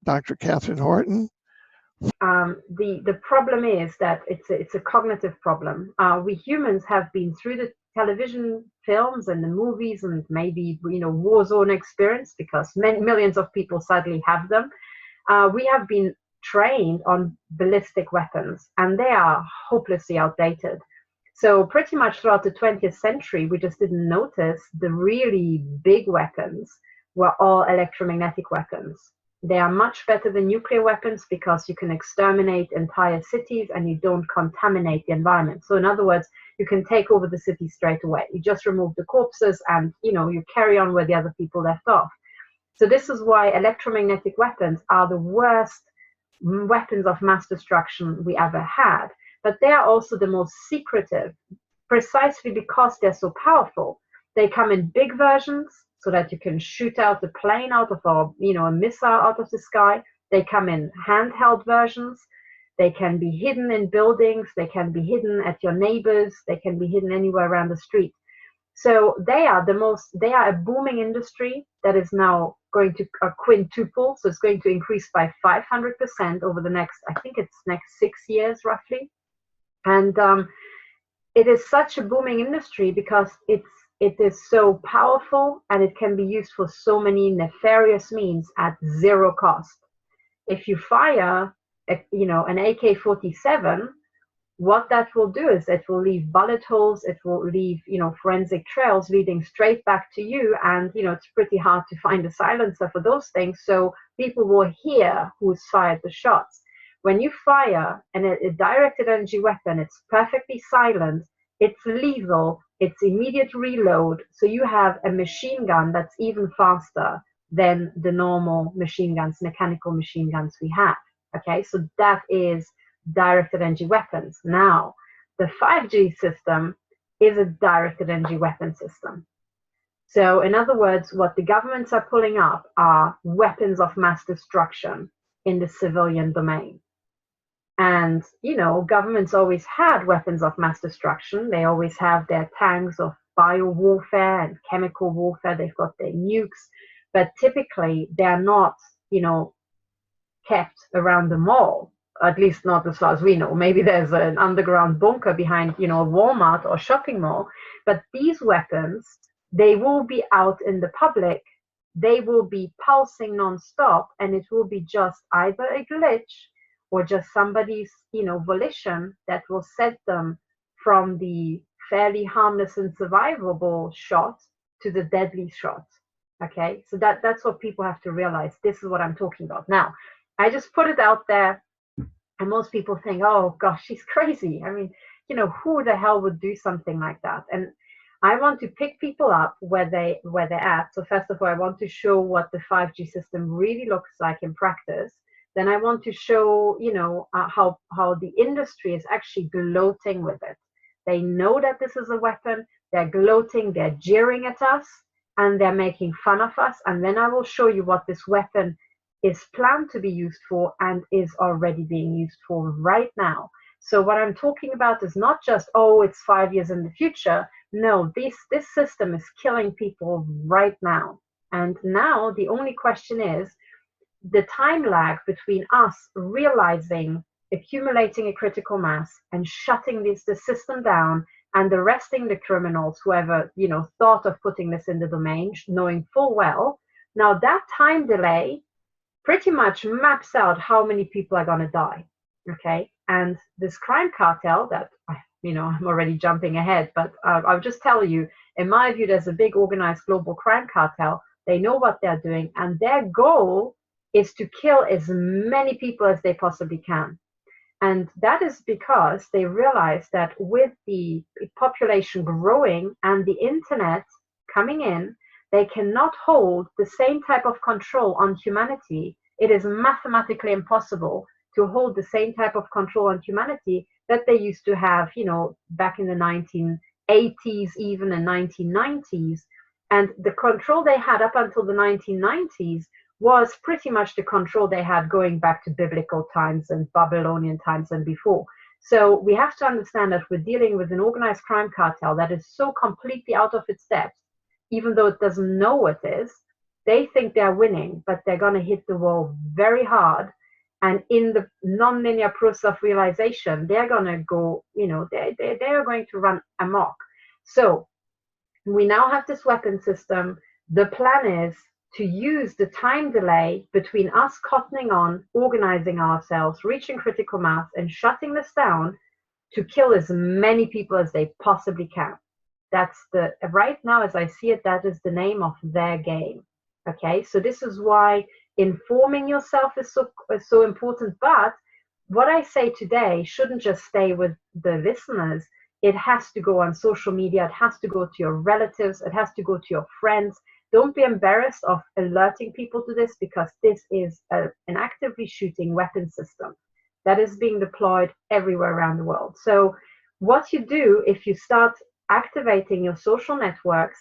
Dr. Katherine Horton. The problem is that it's a cognitive problem. We humans have been through the television films and the movies and maybe war zone experience, because many millions of people sadly have them. We have been trained on ballistic weapons, and they are hopelessly outdated. So pretty much throughout the 20th century, we just didn't notice the really big weapons were all electromagnetic weapons. They are much better than nuclear weapons because you can exterminate entire cities and you don't contaminate the environment. So in other words, you can take over the city straight away. You just remove the corpses and you carry on where the other people left off. So this is why electromagnetic weapons are the worst weapons of mass destruction we ever had. But they are also the most secretive, precisely because they're so powerful. They come in big versions, so that you can shoot out a plane out of a missile out of the sky. They come in handheld versions. They can be hidden in buildings. They can be hidden at your neighbors. They can be hidden anywhere around the street. So they are a booming industry that is now going to quintuple. So it's going to increase by 500% over the next 6 years roughly. And it is such a booming industry because it is so powerful and it can be used for so many nefarious means at zero cost. If you fire, an AK-47, what that will do is it will leave bullet holes. It will leave, forensic trails leading straight back to you. And, it's pretty hard to find a silencer for those things. So people will hear who's fired the shots. When you fire a directed energy weapon, it's perfectly silent. It's lethal. It's immediate reload. So you have a machine gun that's even faster than the normal machine guns, mechanical machine guns we have. Okay, so that is directed energy weapons. Now, the 5G system is a directed energy weapon system. So in other words, what the governments are pulling up are weapons of mass destruction in the civilian domain. And, governments always had weapons of mass destruction. They always have their tanks of bio warfare and chemical warfare. They've got their nukes, but typically they're not, kept around the mall, at least not as far as we know. Maybe there's an underground bunker behind, a Walmart or shopping mall. But these weapons, they will be out in the public. They will be pulsing nonstop, and it will be just either a glitch or just somebody's, volition that will set them from the fairly harmless and survivable shot to the deadly shot. Okay, so that's what people have to realize. This is what I'm talking about. Now, I just put it out there, and most people think, oh gosh, she's crazy. I mean, who the hell would do something like that? And I want to pick people up where they're at. So first of all, I want to show what the 5G system really looks like in practice. Then I want to show, how the industry is actually gloating with it. They know that this is a weapon. They're gloating. They're jeering at us, and they're making fun of us. And then I will show you what this weapon is planned to be used for and is already being used for right now. So what I'm talking about is not just, oh, it's 5 years in the future. No, this system is killing people right now. And now the only question is, the time lag between us realizing, accumulating a critical mass and shutting the system down and arresting the criminals, whoever, thought of putting this in the domain, knowing full well. Now that time delay pretty much maps out how many people are going to die. Okay. And this crime cartel that, I'm already jumping ahead, but I'll just tell you, in my view, there's a big organized global crime cartel. They know what they're doing, and their goal is to kill as many people as they possibly can. And that is because they realize that with the population growing and the internet coming in, they cannot hold the same type of control on humanity. It is mathematically impossible to hold the same type of control on humanity that they used to have, back in the 1980s, even the 1990s. And the control they had up until the 1990s was pretty much the control they had going back to biblical times and Babylonian times and before. So we have to understand that we're dealing with an organized crime cartel that is so completely out of its depth, even though it doesn't know what it is. They think they're winning, but they're going to hit the wall very hard, and in the non-linear process of realization, they're going to go, they're going to run amok. So we now have this weapon system. The plan is to use the time delay between us cottoning on, organizing ourselves, reaching critical mass, and shutting this down to kill as many people as they possibly can. That's right now, as I see it, that is the name of their game. Okay, so this is why informing yourself is so important. But what I say today shouldn't just stay with the listeners. It has to go on social media. It has to go to your relatives. It has to go to your friends. Don't be embarrassed of alerting people to this, because this is an actively shooting weapon system that is being deployed everywhere around the world. So what you do if you start activating your social networks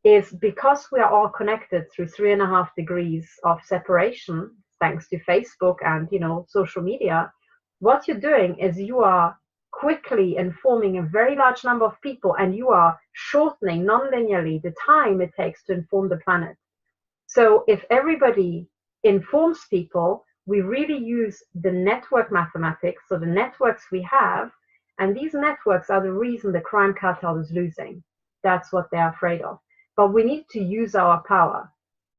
is, because we are all connected through 3.5 degrees of separation, thanks to Facebook and social media, what you're doing is you are quickly informing a very large number of people, and you are shortening non-linearly the time it takes to inform the planet. So if everybody informs people, we really use the network mathematics, so the networks we have, and these networks are the reason the crime cartel is losing. That's what they're afraid of. But we need to use our power.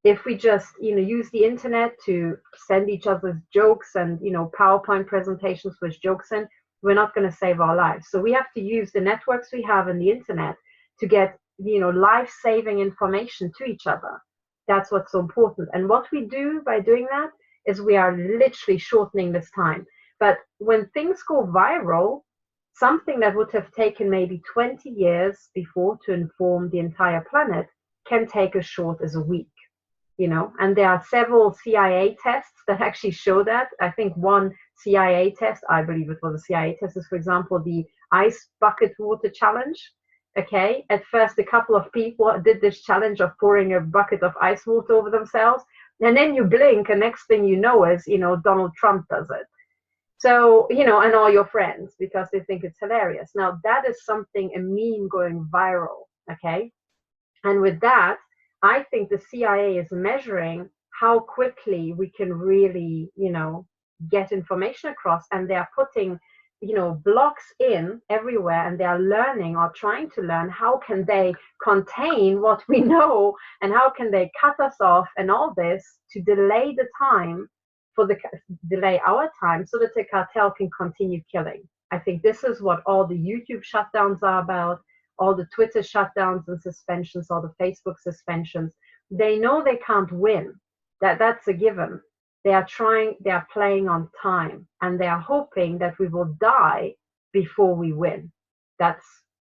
If we just use the internet to send each other jokes and PowerPoint presentations with jokes in, we're not going to save our lives. So we have to use the networks we have in the internet to get life-saving information to each other. That's what's so important. And what we do by doing that is we are literally shortening this time. But when things go viral, something that would have taken maybe 20 years before to inform the entire planet can take as short as a week. And there are several CIA tests that actually show that. I think one CIA test, I believe it was a CIA test, is, for example, the ice bucket water challenge. Okay, at first a couple of people did this challenge of pouring a bucket of ice water over themselves, and then you blink, and next thing you know is, Donald Trump does it. So, and all your friends, because they think it's hilarious. Now, that is something, a meme going viral, okay? And with that, I think the CIA is measuring how quickly we can really, get information across, and they're putting, blocks in everywhere, and they are learning or trying to learn how can they contain what we know, and how can they cut us off, and all this to delay the time delay our time so that the cartel can continue killing. I think this is what all the YouTube shutdowns are about, all the Twitter shutdowns and suspensions, all the Facebook suspensions. They know they can't win. That's a given. They are playing on time, and they are hoping that we will die before we win. That's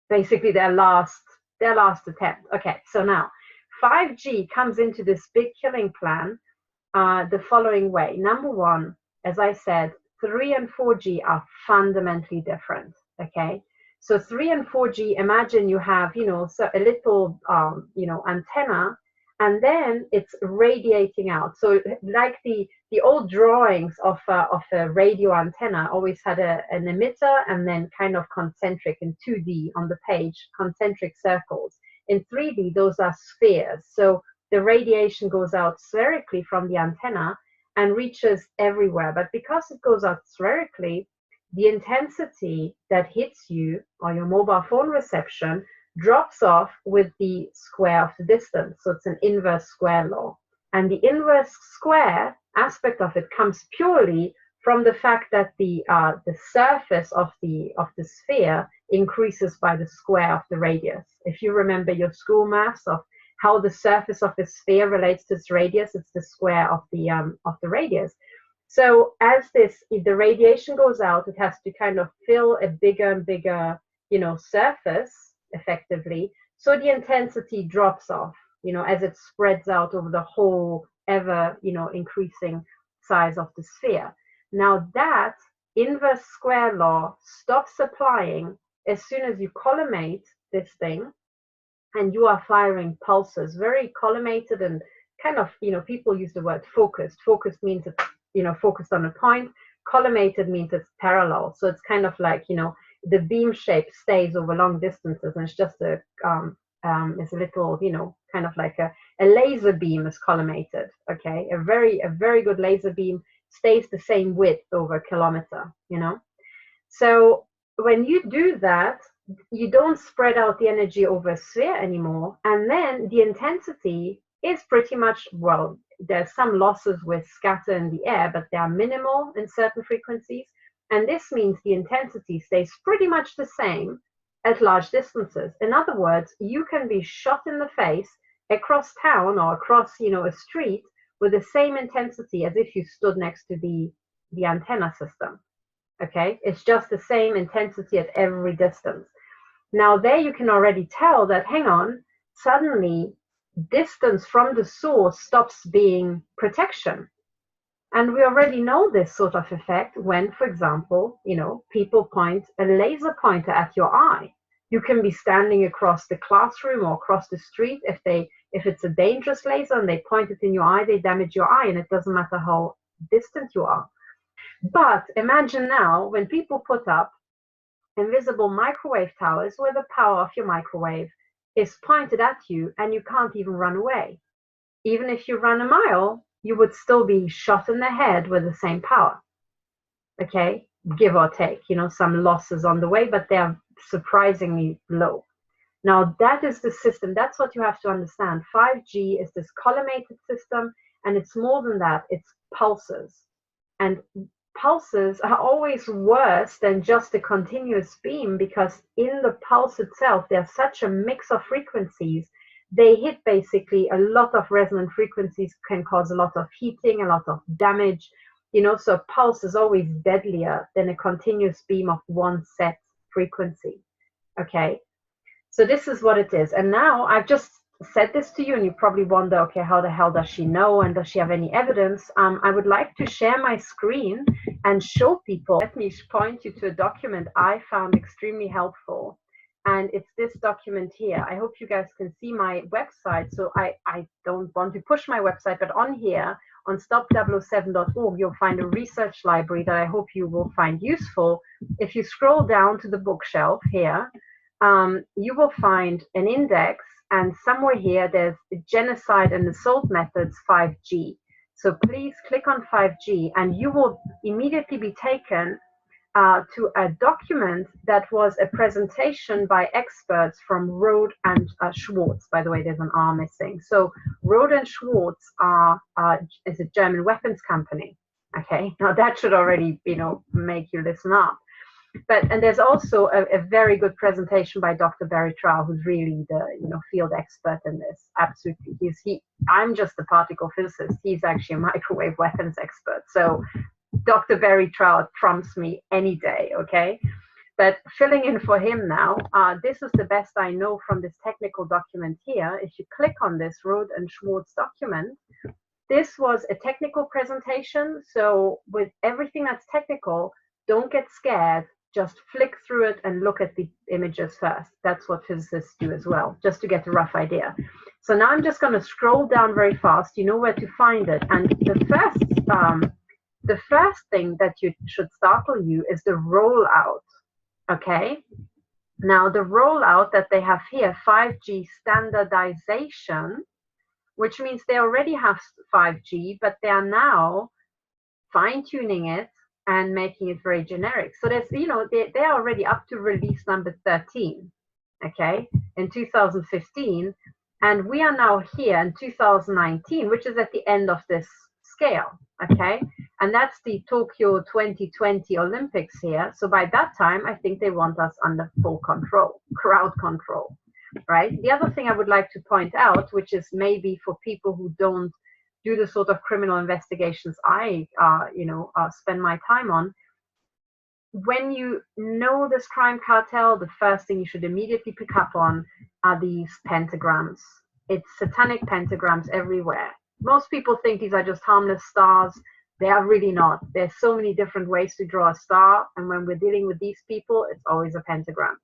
basically their last attempt. Okay, so now 5G comes into this big killing plan the following way. Number one, as I said, 3 and 4G are fundamentally different. Okay, so 3 and 4G, imagine you have, so a little, antenna, and then it's radiating out. So like the old drawings of a radio antenna always had an emitter and then kind of concentric in 2D on the page, concentric circles. In 3D, those are spheres. So the radiation goes out spherically from the antenna and reaches everywhere. But because it goes out spherically, the intensity that hits you or your mobile phone reception drops off with the square of the distance. So it's an inverse square law. And the inverse square aspect of it comes purely from the fact that the surface of the sphere increases by the square of the radius. If you remember your school maths of how the surface of a sphere relates to its radius, it's the square of the radius. So as the radiation goes out, it has to kind of fill a bigger and bigger, surface effectively. So the intensity drops off, as it spreads out over the whole ever, increasing size of the sphere. Now that inverse square law stops applying as soon as you collimate this thing and you are firing pulses, very collimated and kind of, people use the word focused. Focused means it's, focused on a point. Collimated means it's parallel. So it's kind of like, the beam shape stays over long distances, and it's just a is a little, kind of like a laser beam is collimated. Okay, a very good laser beam stays the same width over a kilometer. So when you do that, you don't spread out the energy over a sphere anymore, and then the intensity is pretty much, well, there's some losses with scatter in the air, but they are minimal in certain frequencies, and this means the intensity stays pretty much the same at large distances. In other words, you can be shot in the face across town or across, a street with the same intensity as if you stood next to the antenna system. Okay, it's just the same intensity at every distance. Now there you can already tell that, hang on, suddenly distance from the source stops being protection. And we already know this sort of effect when, for example, people point a laser pointer at your eye. You can be standing across the classroom or across the street. If it's a dangerous laser and they point it in your eye, they damage your eye, and it doesn't matter how distant you are. But imagine now when people put up invisible microwave towers where the power of your microwave is pointed at you and you can't even run away. Even if you run a mile, you would still be shot in the head with the same power. Okay, give or take, some losses on the way, but they are surprisingly low. Now that is the system. That's what you have to understand. 5G is this collimated system, and it's more than that. It's pulses. And pulses are always worse than just a continuous beam, because in the pulse itself, there's such a mix of frequencies. They hit basically a lot of resonant frequencies, can cause a lot of heating, a lot of damage. So a pulse is always deadlier than a continuous beam of one set frequency. Okay, so this is what it is. And now I've just said this to you, and you probably wonder, okay, how the hell does she know, and does she have any evidence? I would like to share my screen and show people. Let me point you to a document I found extremely helpful, and it's this document here. I hope you guys can see my website, so I don't want to push my website, but on here, on stop007.org, you'll find a research library that I hope you will find useful. If you scroll down to the bookshelf here, you will find an index, and somewhere here there's genocide and assault methods 5G. So please click on 5G, and you will immediately be taken to a document that was a presentation by experts from Rode and Schwarz. By the way, there's an R missing. So Rode and Schwarz is a German weapons company. Okay, now that should already, make you listen up. And there's also a very good presentation by Dr. Barry Trow, who's really the field expert in this. Absolutely, I'm just a particle physicist. He's actually a microwave weapons expert. So Dr. Barry Trow trumps me any day. Okay, but filling in for him now, this is the best I know from this technical document here. If you click on this Rode and Schwarz document, this was a technical presentation. So with everything that's technical, don't get scared. Just flick through it and look at the images first. That's what physicists do as well, just to get a rough idea. So now I'm just going to scroll down very fast. You know where to find it. And the first thing that should startle you is the rollout. Okay. Now the rollout that they have here, 5G standardization, which means they already have 5G, but they are now fine-tuning it and making it very generic. So there's, they're already up to release number 13, okay, in 2015. And we are now here in 2019, which is at the end of this scale, okay? And that's the Tokyo 2020 Olympics here. So by that time, I think they want us under full control, crowd control, right? The other thing I would like to point out, which is maybe for people who don't do the sort of criminal investigations I, spend my time on. When you know this crime cartel, the first thing you should immediately pick up on are these pentagrams. It's satanic pentagrams everywhere. Most people think these are just harmless stars. They are really not. There's so many different ways to draw a star, and when we're dealing with these people, it's always a pentagram.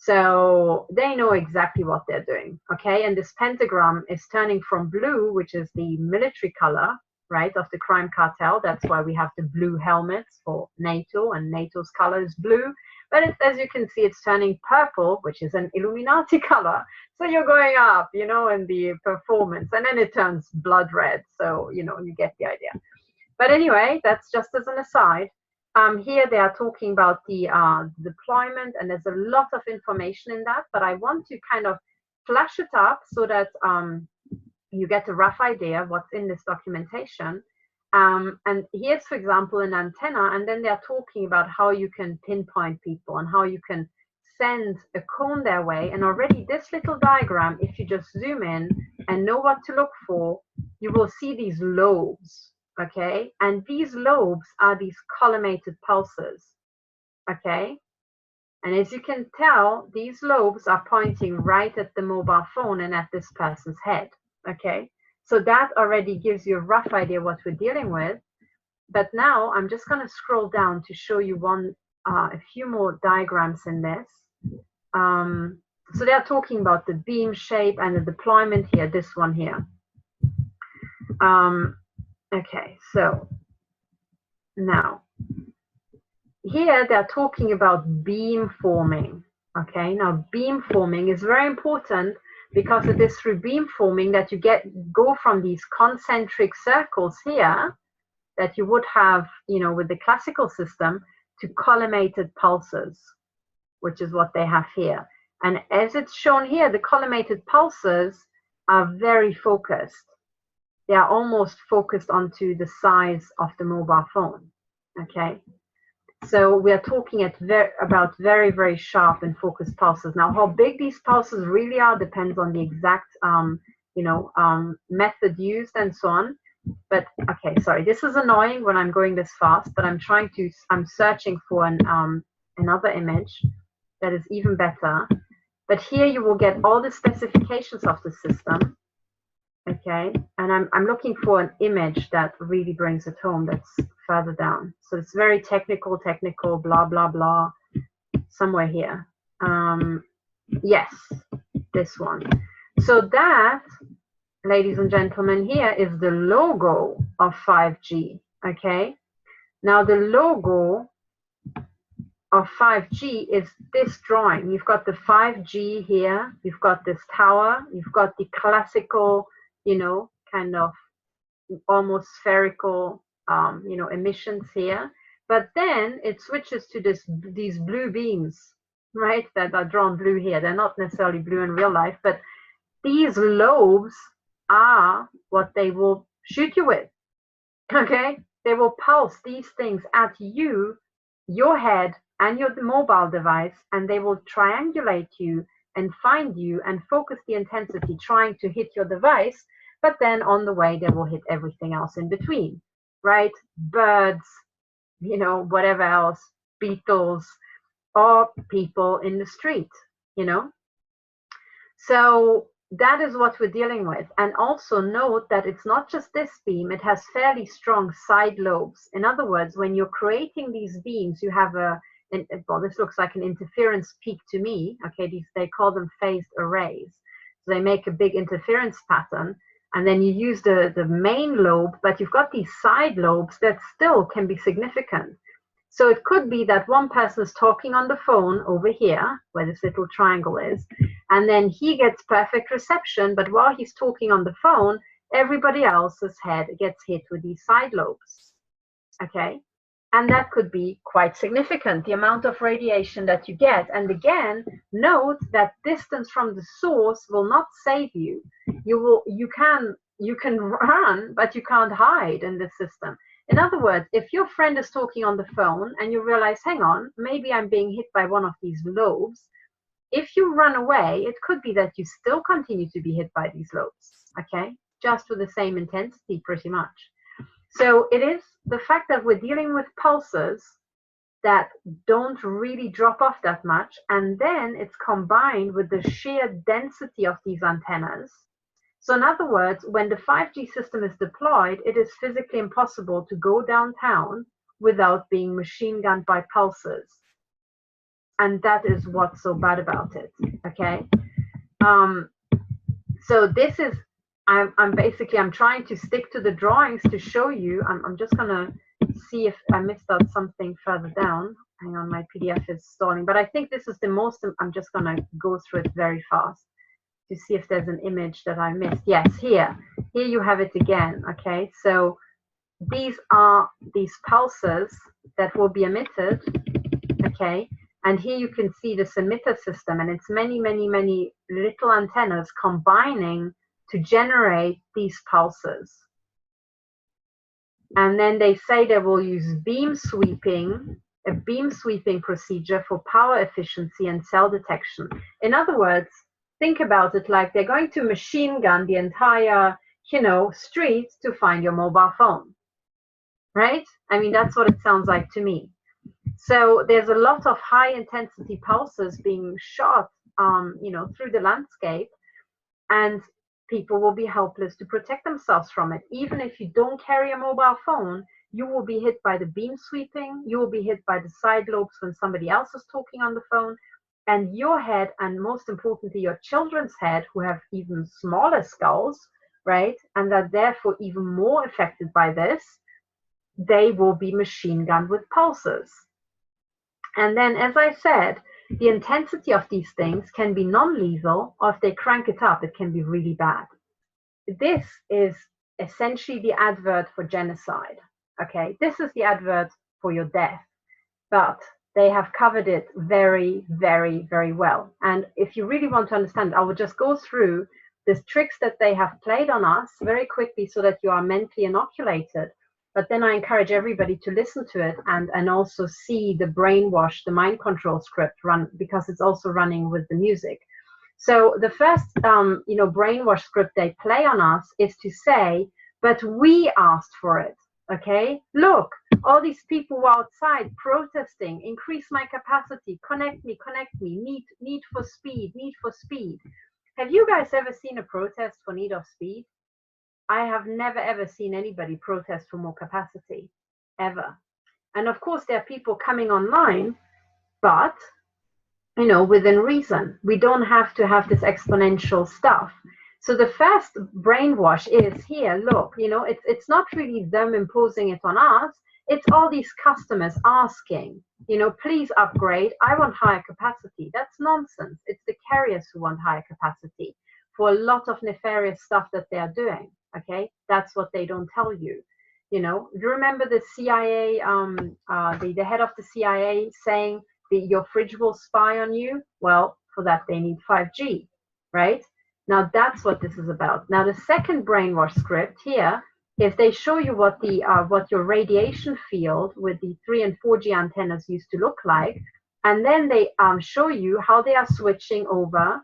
So they know exactly what they're doing, okay? And this pentagram is turning from blue, which is the military color, right, of the crime cartel. That's why we have the blue helmets for NATO, and NATO's color is blue. But it's, as you can see, it's turning purple, which is an Illuminati color. So you're going up, you know, in the performance, and then it turns blood red. So, you know, you get the idea. But anyway, that's just as an aside. Here they are talking about the deployment, and there's a lot of information in that, but I want to kind of flash it up so that you get a rough idea of what's in this documentation. And here's, for example, an antenna, and then they're talking about how you can pinpoint people and how you can send a cone their way. And already this little diagram, if you just zoom in and know what to look for, you will see these lobes, okay? And these lobes are these collimated pulses, okay? And as you can tell, these lobes are pointing right at the mobile phone and at this person's head, okay? So that already gives you a rough idea what we're dealing with. But now I'm just going to scroll down to show you a few more diagrams in this. So they're talking about the beam shape and the deployment here, this one here. Okay, so now here they're talking about beam forming. Okay, now beam forming is very important, because it is through beam forming that you go from these concentric circles here that you would have, you know, with the classical system, to collimated pulses, which is what they have here. And as it's shown here, the collimated pulses are very focused. They are almost focused onto the size of the mobile phone, okay? So we are talking about very, very sharp and focused pulses. Now, how big these pulses really are depends on the exact, method used and so on. But okay, sorry, this is annoying when I'm going this fast, but I'm searching for another image that is even better. But here you will get all the specifications of the system. Okay, and I'm looking for an image that really brings it home, that's further down. So it's very technical, blah, blah, blah, somewhere here. Yes, this one. So that, ladies and gentlemen, here is the logo of 5G, okay? Now the logo of 5G is this drawing. You've got the 5G here, you've got this tower, you've got the classical, you know, kind of almost spherical, emissions here. But then it switches to these blue beams, right, that are drawn blue here. They're not necessarily blue in real life, but these lobes are what they will shoot you with, okay? They will pulse these things at you, your head, and your mobile device, and they will triangulate you and find you and focus the intensity trying to hit your device, but then on the way they will hit everything else in between, right? Birds, you know, whatever else, beetles, or people in the street, you know? So that is what we're dealing with. And also note that it's not just this beam, it has fairly strong side lobes. In other words, when you're creating these beams, you have well, this looks like an interference peak to me. Okay, they call them phased arrays. So they make a big interference pattern, and then you use the main lobe, but you've got these side lobes that still can be significant. So it could be that one person is talking on the phone over here, where this little triangle is, and then he gets perfect reception, but while he's talking on the phone, everybody else's head gets hit with these side lobes, okay? And that could be quite significant, the amount of radiation that you get. And again, note that distance from the source will not save you. You can run, but you can't hide in this system. In other words, if your friend is talking on the phone and you realize, hang on, maybe I'm being hit by one of these lobes, if you run away, it could be that you still continue to be hit by these lobes, okay? Just with the same intensity, pretty much. So it is the fact that we're dealing with pulses that don't really drop off that much, and then it's combined with the sheer density of these antennas. So in other words, when the 5G system is deployed, it is physically impossible to go downtown without being machine gunned by pulses. And that is what's so bad about it, okay? So this is I'm basically, I'm trying to stick to the drawings to show you. I'm just gonna see if I missed out something further down. Hang on, my PDF is stalling, but I think this is the most, I'm just gonna go through it very fast to see if there's an image that I missed. Yes, here you have it again. Okay, so these are these pulses that will be emitted. Okay, and here you can see this emitter system, and it's many little antennas combining to generate these pulses. And then they say they will use a beam sweeping procedure for power efficiency and cell detection. In other words, think about it like they're going to machine gun the entire, street to find your mobile phone, right? I mean, that's what it sounds like to me. So there's a lot of high intensity pulses being shot, through the landscape, and people will be helpless to protect themselves from it. Even if you don't carry a mobile phone, you will be hit by the beam sweeping, you will be hit by the side lobes when somebody else is talking on the phone, and your head, and most importantly, your children's head, who have even smaller skulls, right, and are therefore even more affected by this, they will be machine gunned with pulses. And then, as I said, the intensity of these things can be non-lethal, or if they crank it up, it can be really bad. This is essentially the advert for genocide. Okay, this is the advert for your death, but they have covered it very well. And if you really want to understand, I will just go through the tricks that they have played on us very quickly so that you are mentally inoculated. But then I encourage everybody to listen to it and also see the brainwash, the mind control script run, because it's also running with the music. So the first, brainwash script they play on us is to say, but we asked for it. Okay, look, all these people outside protesting, increase my capacity, connect me, need for speed. Have you guys ever seen a protest for need of speed? I have never ever seen anybody protest for more capacity, ever. And of course, there are people coming online, but, within reason. We don't have to have this exponential stuff. So the first brainwash is here, look, it's not really them imposing it on us. It's all these customers asking, please upgrade. I want higher capacity. That's nonsense. It's the carriers who want higher capacity for a lot of nefarious stuff that they are doing. Okay, that's what they don't tell you. Do you remember the CIA, the head of the CIA saying that your fridge will spy on you? Well, for that they need 5G, right? Now that's what this is about. Now the second brainwash script here is they show you what your radiation field with the 3 and 4G antennas used to look like, and then they show you how they are switching over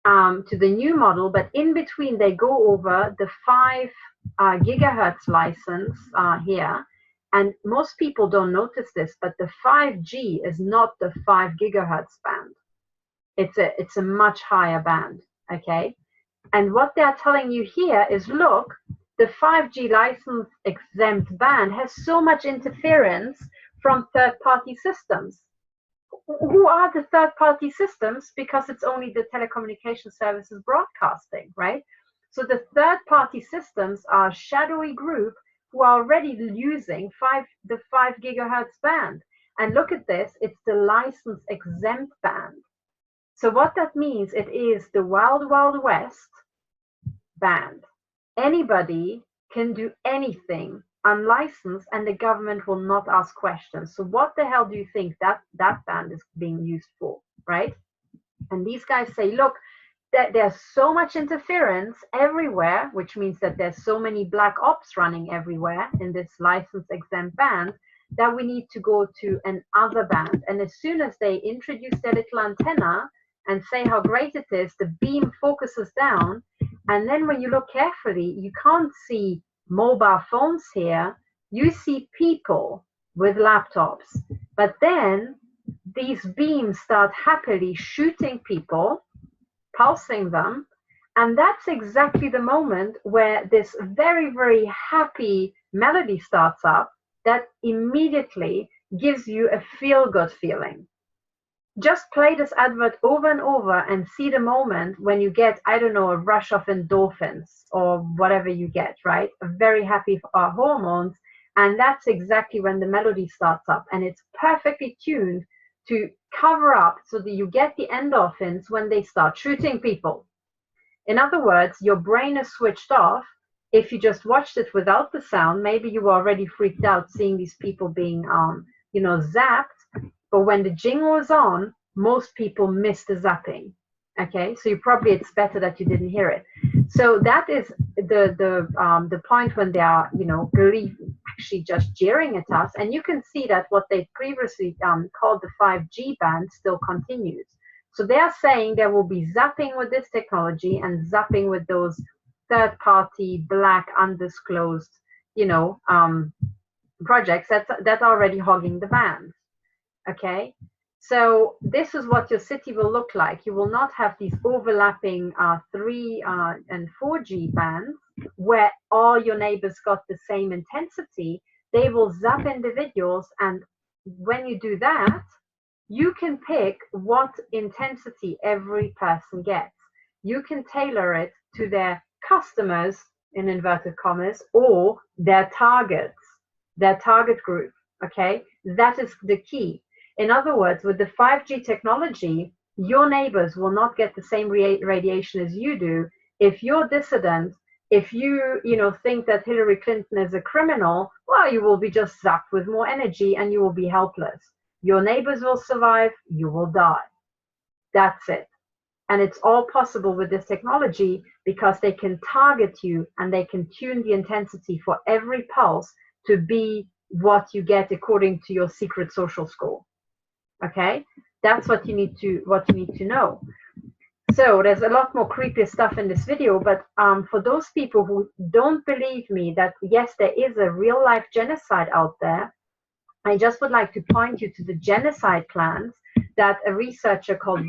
to the new model, but in between they go over the 5 gigahertz license here, and most people don't notice this, but the 5G is not the 5 gigahertz band. It's a much higher band. Okay, and what they're telling you here is, look, the 5G license exempt band has so much interference from third-party systems. Who are the third-party systems? Because it's only the telecommunication services broadcasting, right? So the third-party systems are a shadowy group who are already using the 5 gigahertz band. And look at this, it's the license exempt band. So what that means, it is the Wild Wild West band. Anybody can do anything unlicensed, and the government will not ask questions. So what the hell do you think that band is being used for, right? And these guys say, look, there's so much interference everywhere, which means that there's so many black ops running everywhere in this license exempt band, that we need to go to another band. And as soon as they introduce their little antenna and say how great it is, the beam focuses down, and then when you look carefully, you can't see mobile phones here, you see people with laptops. But then these beams start happily shooting people, pulsing them, and that's exactly the moment where this very happy melody starts up that immediately gives you a feel-good feeling. Just play this advert over and over and see the moment when you get, I don't know, a rush of endorphins or whatever you get, right? A very happy hormones. And that's exactly when the melody starts up, and it's perfectly tuned to cover up so that you get the endorphins when they start shooting people. In other words, your brain is switched off. If you just watched it without the sound, maybe you were already freaked out seeing these people being, zapped. But when the jingle is on, most people miss the zapping. Okay, so it's better that you didn't hear it. So that is the point when they are, actually just jeering at us, and you can see that what they previously called the 5G band still continues. So they are saying there will be zapping with this technology and zapping with those third-party black undisclosed, projects that are already hogging the band. Okay, so this is what your city will look like. You will not have these overlapping 3 and 4G bands where all your neighbors got the same intensity. They will zap individuals, and when you do that, you can pick what intensity every person gets. You can tailor it to their customers, in inverted commas, or their target group. Okay, that is the key. In other words, with the 5G technology, your neighbors will not get the same radiation as you do. If you're dissident, if you think that Hillary Clinton is a criminal, well, you will be just zapped with more energy and you will be helpless. Your neighbors will survive, you will die. That's it. And it's all possible with this technology because they can target you and they can tune the intensity for every pulse to be what you get according to your secret social score. Okay, that's what you need to know. So there's a lot more creepy stuff in this video, but for those people who don't believe me that yes, there is a real life genocide out there, I just would like to point you to the genocide plans that a researcher called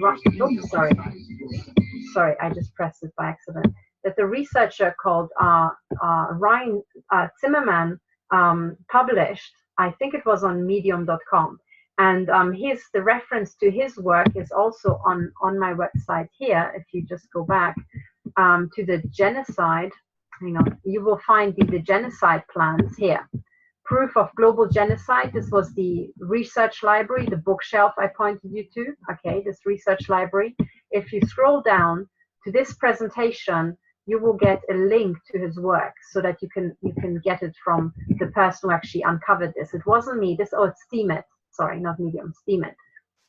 sorry, I just pressed it by accident. That the researcher called Ryan Zimmerman published. I think it was on medium.com. And the reference to his work is also on my website here. If you just go back to the genocide, hang on, you will find the genocide plans here. Proof of global genocide. This was the research library, the bookshelf I pointed you to. Okay, this research library. If you scroll down to this presentation, you will get a link to his work so that you can get it from the person who actually uncovered this. It wasn't me. It's Steemit. Sorry, not Medium, Steemit.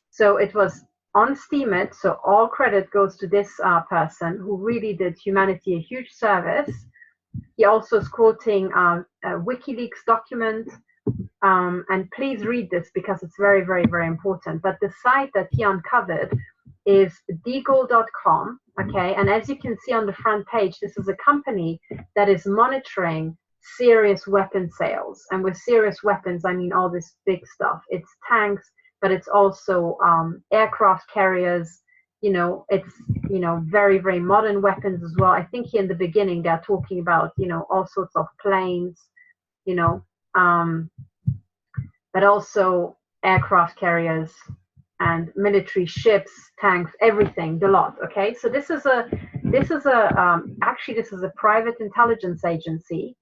So it was on Steemit. So all credit goes to this person who really did humanity a huge service. He also is quoting a WikiLeaks document. And please read this because it's very, very, very important. But the site that he uncovered is deagle.com. Okay, and as you can see on the front page, this is a company that is monitoring serious weapon sales. And with serious weapons, I mean all this big stuff. It's tanks, but it's also aircraft carriers. It's very, very modern weapons as well. I think here in the beginning they're talking about all sorts of planes, but also aircraft carriers and military ships, tanks, everything, the lot. Okay, so this is a private intelligence agency,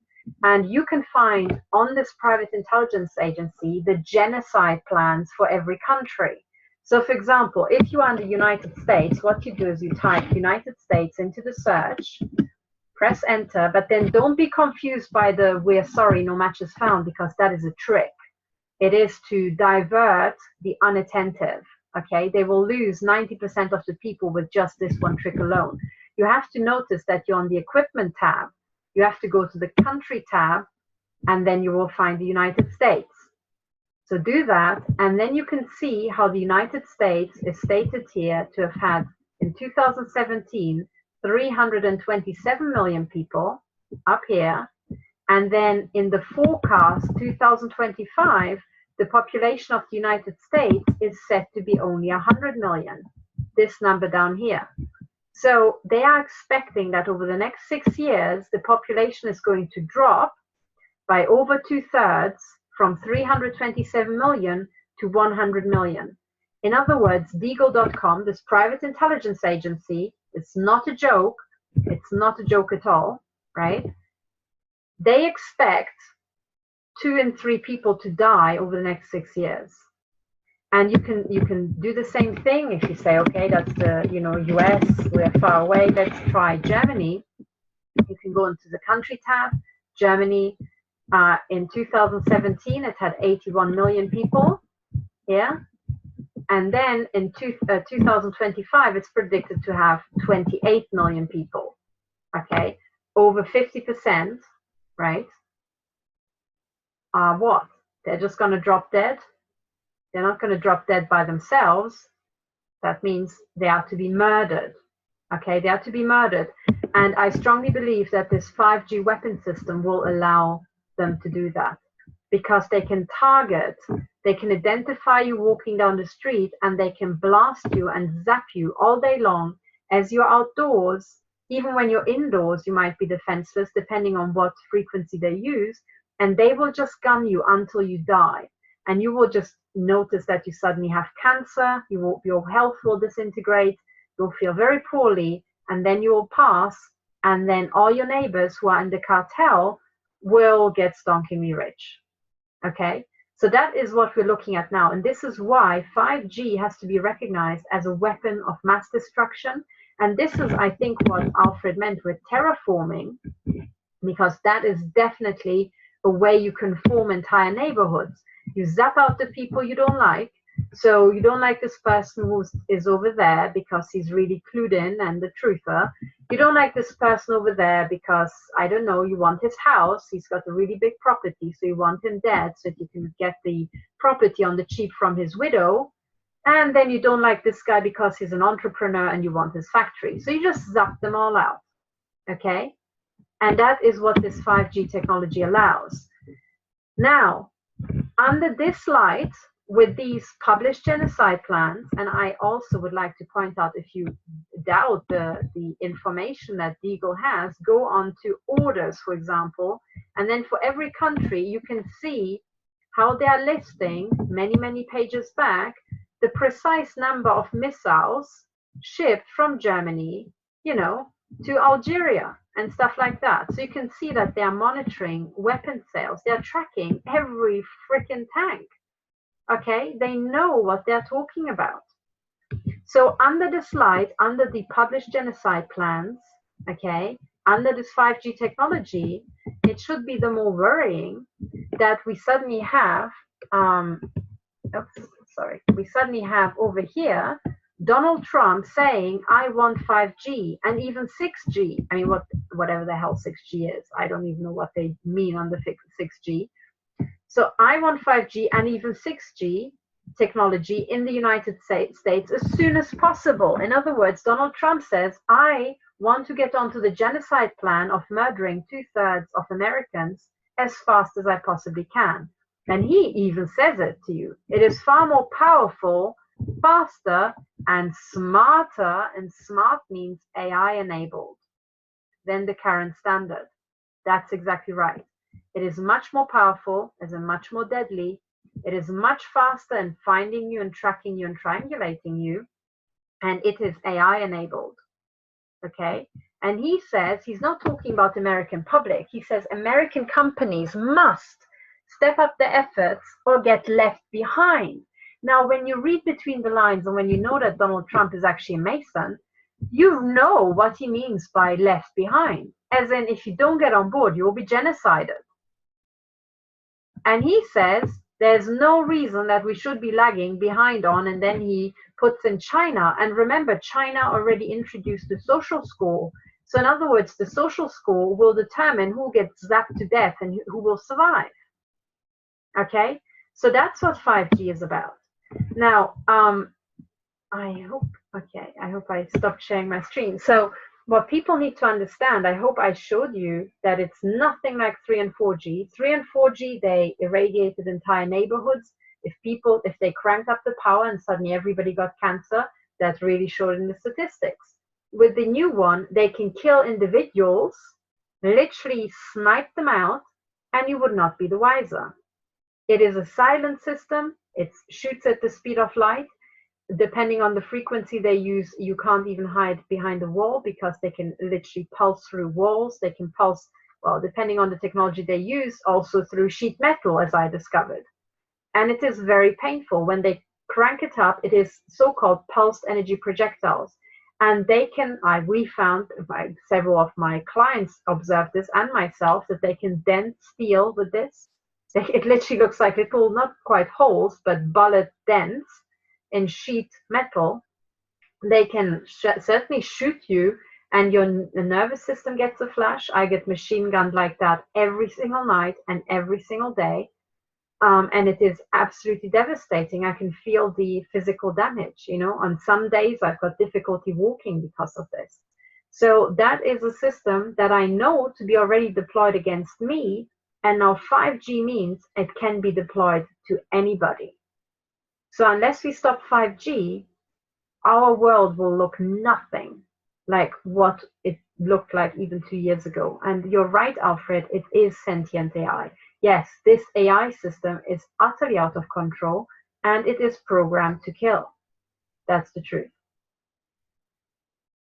and you can find on this private intelligence agency the genocide plans for every country. So, for example, if you are in the United States, what you do is you type United States into the search, press enter, but then don't be confused by the "we're sorry, no match is found," because that is a trick. It is to divert the unattentive. Okay, they will lose 90% of the people with just this one trick alone. You have to notice that you're on the equipment tab. You have to go to the country tab, and then you will find the United States. So do that, and then you can see how the United States is stated here to have had, in 2017, 327 million people up here. And then in the forecast, 2025, the population of the United States is set to be only 100 million, this number down here. So they are expecting that over the next 6 years, the population is going to drop by over 2/3 from 327 million to 100 million. In other words, Deagle.com, this private intelligence agency, it's not a joke. It's not a joke at all, right? They expect 2 in 3 people to die over the next 6 years. And you can do the same thing if you say, okay, that's the US, we're far away, let's try Germany. You can go into the country tab. Germany, in 2017, it had 81 million people. Yeah. And then in 2025, it's predicted to have 28 million people. Okay. Over 50%, right? What? They're just going to drop dead? They're not going to drop dead by themselves. That means they are to be murdered. Okay, they are to be murdered. And I strongly believe that this 5G weapon system will allow them to do that, because they can target, they can identify you walking down the street, and they can blast you and zap you all day long as you're outdoors. Even when you're indoors, you might be defenseless, depending on what frequency they use, and they will just gun you until you die. And you will just notice that you suddenly have cancer, your health will disintegrate, you'll feel very poorly, and then you will pass, and then all your neighbors who are in the cartel will get stonkingly rich. Okay, so that is what we're looking at now, and this is why 5G has to be recognized as a weapon of mass destruction. And this is, I think, what Alfred meant with terraforming, because that is definitely a way you can form entire neighborhoods. You zap out the people you don't like. So you don't like this person who is over there because he's really clued in and the truther. You don't like this person over there because, I don't know, you want his house. He's got a really big property, so you want him dead so that you can get the property on the cheap from his widow. And then you don't like this guy because he's an entrepreneur and you want his factory. So you just zap them all out. Okay? And that is what this 5G technology allows. Now, under this light, with these published genocide plans, and I also would like to point out, if you doubt the information that Deagle has, go on to orders, for example, and then for every country, you can see how they are listing, many pages back, the precise number of missiles shipped from Germany, to Algeria and stuff like that. So you can see that they are monitoring weapon sales. They're tracking every freaking tank. Okay, they know what they're talking about. So under the slide, under the published genocide plans, okay, under this 5G technology, it should be the more worrying that we suddenly have, we suddenly have over here Donald Trump saying, I want 5G and even 6G. I mean, whatever the hell 6G is. I don't even know what they mean on the 6G. So I want 5G and even 6G technology in the United States as soon as possible. In other words, Donald Trump says, I want to get onto the genocide plan of murdering 2/3 of Americans as fast as I possibly can. And he even says it to you. It is far more powerful, faster, and smarter, and smart means AI enabled, than the current standard. That's exactly right. It is much more powerful, it is much more deadly, it is much faster in finding you and tracking you and triangulating you, and it is AI enabled. Okay? And he says, he's not talking about American public, he says American companies must step up their efforts or get left behind. Now, when you read between the lines and when you know that Donald Trump is actually a Mason, you know what he means by left behind. As in, if you don't get on board, you will be genocided. And he says there's no reason that we should be lagging behind on, and then he puts in China. And remember, China already introduced the social score. So in other words, the social score will determine who gets zapped to death and who will survive. Okay? So that's what 5G is about. Now, I hope I stopped sharing my screen. So what people need to understand, I hope I showed you that it's nothing like 3 and 4G. 3 and 4G, they irradiated entire neighborhoods. If they cranked up the power and suddenly everybody got cancer, that really showed in the statistics. With the new one, they can kill individuals, literally snipe them out, and you would not be the wiser. It is a silent system. It shoots at the speed of light. depending on the frequency they use, you can't even hide behind a wall because they can literally pulse through walls. They can pulse, well, depending on the technology they use, also through sheet metal, as I discovered. And it is very painful. When they crank it up, it is so-called pulsed energy projectiles. And they can, we found, several of my clients observed this and myself, that they can dent steel with this. It literally looks like little, not quite holes, but bullet dents in sheet metal. They can certainly shoot you, and your nervous system gets a flash. I get machine gunned like that every single night and every single day. And it is absolutely devastating. I can feel the physical damage. On some days I've got difficulty walking because of this. So that is a system that I know to be already deployed against me. And now 5G means it can be deployed to anybody. So unless we stop 5G, our world will look nothing like what it looked like even 2 years ago. And you're right, Alfred, it is sentient AI. Yes, this AI system is utterly out of control, and it is programmed to kill. That's the truth.